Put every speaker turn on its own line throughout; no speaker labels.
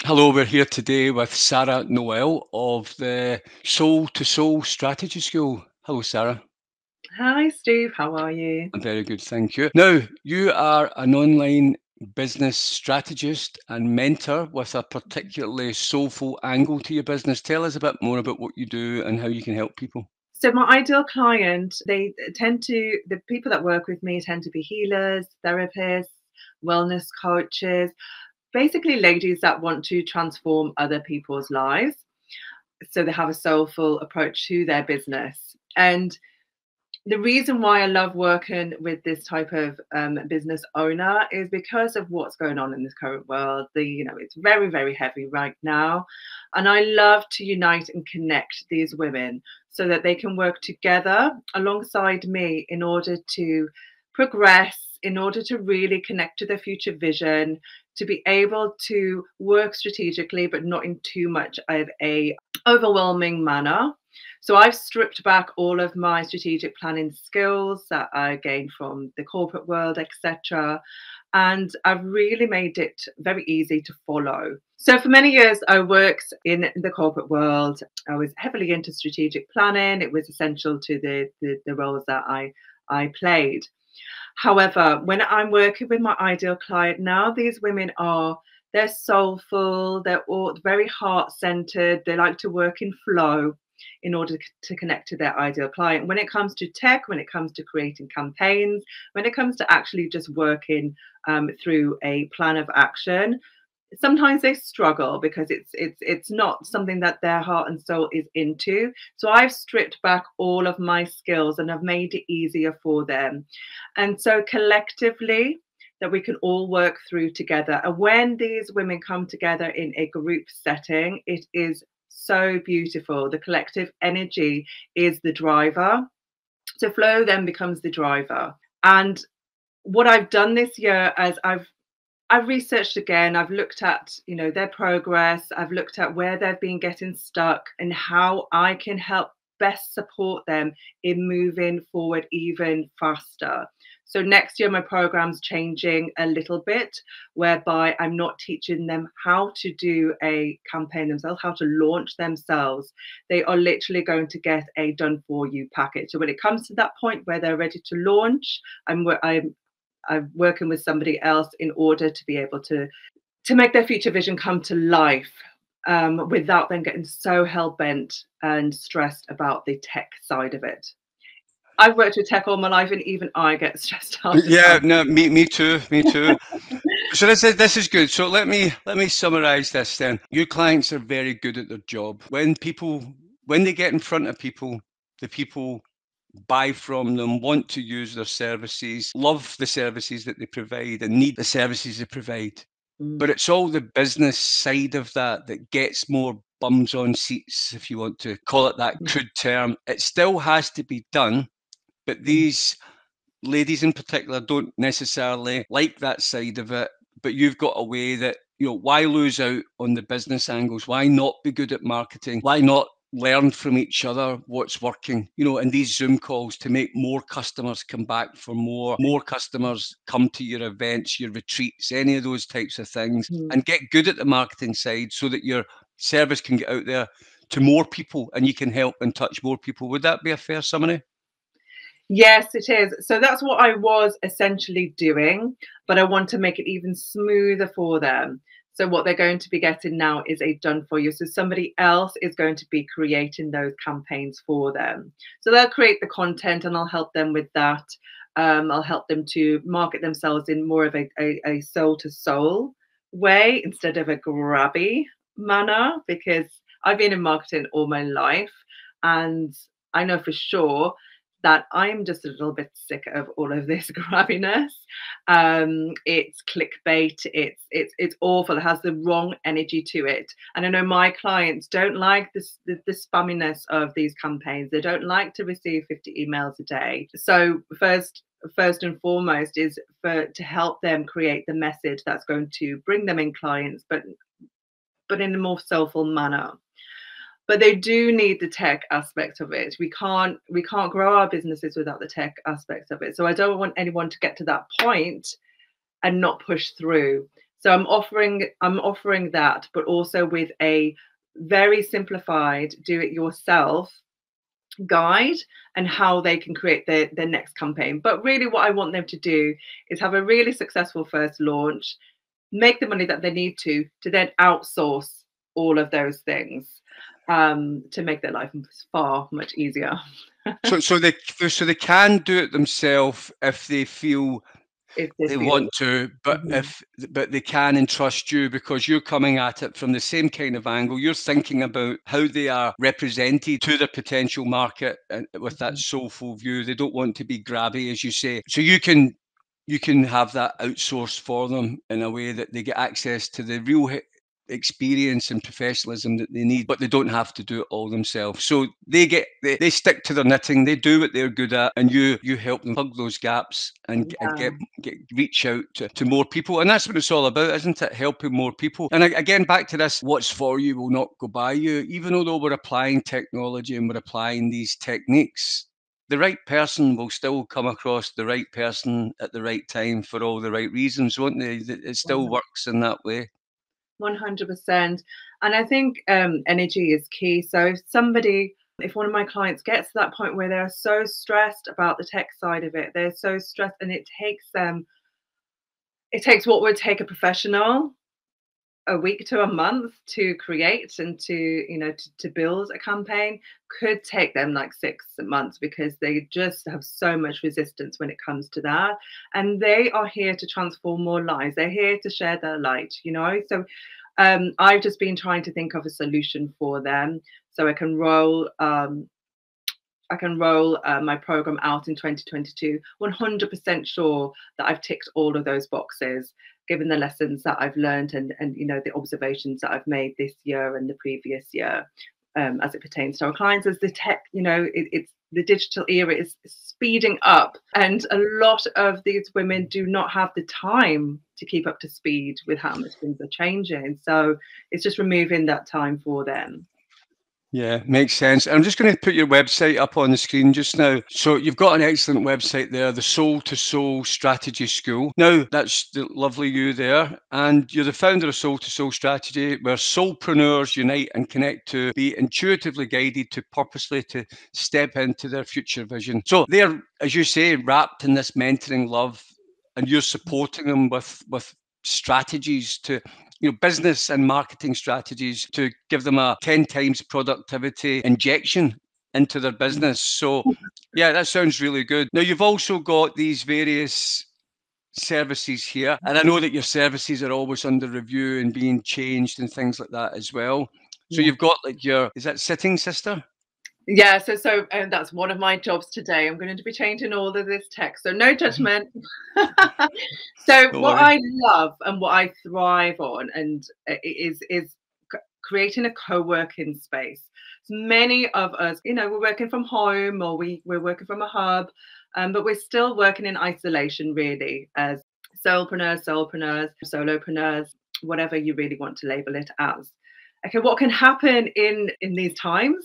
Hello, we're here today with Sarah Noel of the Soul to Soul Strategy School. Hello, Sarah.
Hi, Steve. How are you?
I'm very good, thank you. Now, you are an online business strategist and mentor with a particularly soulful angle to your business. Tell us a bit more about what you do and how you can help people.
So, my ideal client, the people that work with me tend to be healers, therapists, wellness coaches, basically ladies that want to transform other people's lives. So, they have a soulful approach to their business. And the reason why I love working with this type of business owner is because of what's going on in this current world. It's very, very heavy right now, and I love to unite and connect these women so that they can work together alongside me in order to progress, in order to really connect to their future vision, to be able to work strategically, but not in too much of a overwhelming manner. So I've stripped back all of my strategic planning skills that I gained from the corporate world, etc. And I've really made it very easy to follow. So for many years, I worked in the corporate world. I was heavily into strategic planning. It was essential to the roles that I played. However, when I'm working with my ideal client now, these women they're soulful, they're all very heart centered, they like to work in flow in order to connect to their ideal client. When it comes to tech, when it comes to creating campaigns, when it comes to actually just working through a plan of action, sometimes they struggle because it's not something that their heart and soul is into. So I've stripped back all of my skills and I've made it easier for them. And so collectively, that we can all work through together. And when these women come together in a group setting, it is so beautiful. The collective energy is the driver. So flow then becomes the driver. And what I've done this year as I've researched again, I've looked at, their progress, I've looked at where they've been getting stuck and how I can help best support them in moving forward even faster. So next year my program's changing a little bit, whereby I'm not teaching them how to do a campaign themselves, how to launch themselves. They are literally going to get a done for you package. So when it comes to that point where they're ready to launch, I'm working with somebody else in order to be able to make their future vision come to life, without them getting so hell bent and stressed about the tech side of it. I've worked with tech all my life, and even I get stressed out at
Yeah,
times.
no, me too, me too. So this is good. So let me summarize this then. Your clients are very good at their job. When they get in front of people, the people buy from them, want to use their services, love the services that they provide, and need the services they provide.
Mm,
But it's all the business side of that that gets more bums on seats, if you want to call it that
mm,
crude term. It still has to be done, but
mm.
these ladies in particular don't necessarily like that side of it. But you've got a way that, why lose out on the business angles? Why not be good at marketing? Why not learn from each other what's working, in these Zoom calls to make more customers come back for more customers come to your events, your retreats, any of those types of things,
Mm.
and get good at the marketing side so that your service can get out there to more people and you can help and touch more people. Would that be a fair summary?
Yes, it is. So that's what I was essentially doing, but I want to make it even smoother for them. So what they're going to be getting now is a done for you. So somebody else is going to be creating those campaigns for them. So they'll create the content and I'll help them with that. I'll help them to market themselves in more of a soul to soul way instead of a grabby manner, because I've been in marketing all my life and I know for sure that I'm just a little bit sick of all of this grabbiness. It's clickbait. It's awful. It has the wrong energy to it. And I know my clients don't like the spamminess of these campaigns. They don't like to receive 50 emails a day. So first and foremost is to help them create the message that's going to bring them in clients, but in a more soulful manner. But they do need the tech aspect of it. We can't grow our businesses without the tech aspect of it. So I don't want anyone to get to that point and not push through. So I'm offering that, but also with a very simplified do-it-yourself guide and how they can create their next campaign. But really what I want them to do is have a really successful first launch, make the money that they need to then outsource all of those things, to make their life far much easier.
So they can do it themselves if they feel
If they
they
feel.
want to, but
Mhm.
they can entrust you because you're coming at it from the same kind of angle. You're thinking about how they are represented to the potential market and with that
Mhm.
soulful view. They don't want to be grabby, as you say. So you can have that outsourced for them in a way that they get access to the real experience and professionalism that they need, but they don't have to do it all themselves. So they stick to their knitting, they do what they're good at, and you help them plug those gaps and
Yeah.
get reach out to more people. And that's what it's all about, isn't it? Helping more people. And again, back to this, what's for you will not go by you. Even though we're applying technology and we're applying these techniques, the right person will still come across the right person at the right time for all the right reasons, won't they? It still works in that way.
100%. And I think energy is key. So if one of my clients gets to that point where they're so stressed about the tech side of it, they're so stressed, and it takes what would take a professional a week to a month to create and to build a campaign, could take them like 6 months, because they just have so much resistance when it comes to that. And they are here to transform more lives. They're here to share their light. So I've just been trying to think of a solution for them, so I can roll my program out in 2022, 100% sure that I've ticked all of those boxes, given the lessons that I've learned, and the observations that I've made this year and the previous year, as it pertains to our clients. As the tech, it's the digital era is speeding up, and a lot of these women do not have the time to keep up to speed with how much things are changing. So it's just removing that time for them.
Yeah, makes sense. I'm just going to put your website up on the screen just now. So you've got an excellent website there, the Soul to Soul Strategy School. Now, that's the lovely you there. And you're the founder of Soul to Soul Strategy, where soulpreneurs unite and connect to be intuitively guided to purposely to step into their future vision. So they're, as you say, wrapped in this mentoring love, and you're supporting them with strategies to business and marketing strategies to give them a 10 times productivity injection into their business. So, yeah, that sounds really good. Now, you've also got these various services here, and I know that your services are always under review and being changed and things like that as well. So,
Yeah.
you've got like is that Sitting Sister?
Yeah, so that's one of my jobs today. I'm going to be changing all of this text, so no judgment. So
Don't
what
worry.
I love and what I thrive on, and is creating a co-working space. So many of us, we're working from home, or we're working from a hub, but we're still working in isolation, really, as solopreneurs, whatever you really want to label it as. Okay, what can happen in these times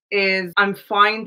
is I'm talking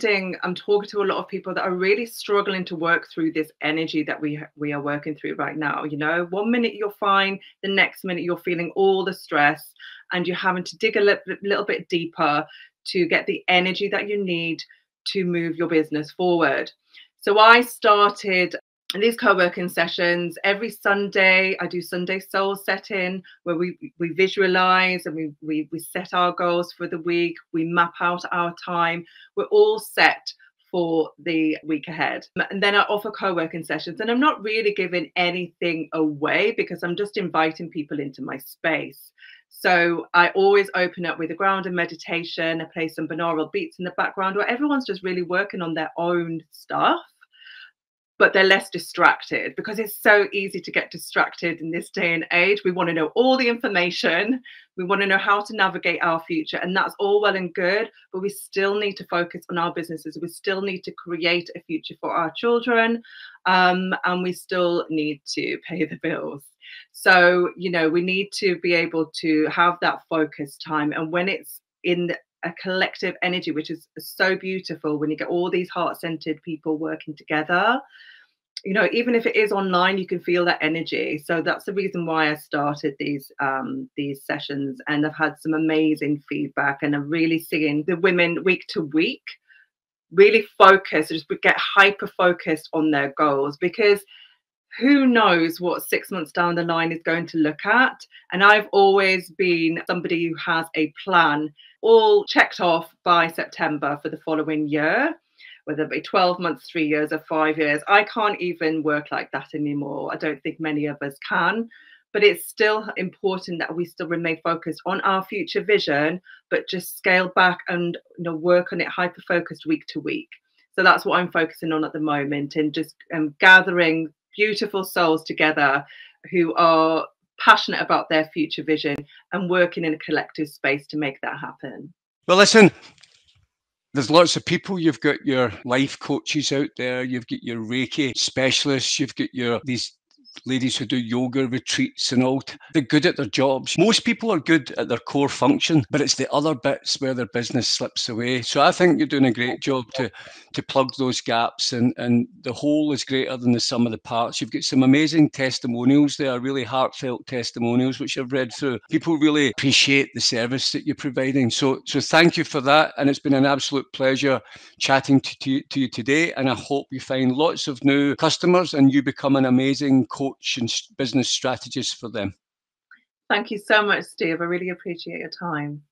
to a lot of people that are really struggling to work through this energy that we are working through right now. One minute you're fine, the next minute you're feeling all the stress, and you're having to dig a little bit deeper to get the energy that you need to move your business forward. So I started these co-working sessions every Sunday. I do Sunday soul setting, where we visualize and we set our goals for the week. We map out our time. We're all set for the week ahead. And then I offer co-working sessions, and I'm not really giving anything away, because I'm just inviting people into my space. So I always open up with a grounded meditation. I play some binaural beats in the background, where everyone's just really working on their own stuff, but they're less distracted, because it's so easy to get distracted in this day and age. We want to know all the information. We want to know how to navigate our future. And that's all well and good, but we still need to focus on our businesses. We still need to create a future for our children. And we still need to pay the bills. So, we need to be able to have that focus time. And when it's in a collective energy, which is so beautiful when you get all these heart-centered people working together, you know, even if it is online, you can feel that energy. So that's the reason why I started these sessions, and I've had some amazing feedback, and I'm really seeing the women week to week really focus, just get hyper focused on their goals, because who knows what 6 months down the line is going to look at. And I've always been somebody who has a plan all checked off by September for the following year, whether it be 12 months, 3 years, or 5 years. I can't even work like that anymore. I don't think many of us can. But it's still important that we still remain focused on our future vision, but just scale back and, you know, work on it hyper focused week to week. So that's what I'm focusing on at the moment, and just gathering beautiful souls together who are passionate about their future vision and working in a collective space to make that happen.
Well, listen, there's lots of people. You've got your life coaches out there, you've got your Reiki specialists, you've got these ladies who do yoga retreats and all. They're good at their jobs. Most people are good at their core function, but it's the other bits where their business slips away. So I think you're doing a great job to plug those gaps, and the whole is greater than the sum of the parts. You've got some amazing testimonials there, really heartfelt testimonials, which I've read through. People really appreciate the service that you're providing. So thank you for that. And it's been an absolute pleasure chatting to you today. And I hope you find lots of new customers and you become an amazing coach and business strategist for them.
Thank you so much, Steve. I really appreciate your time.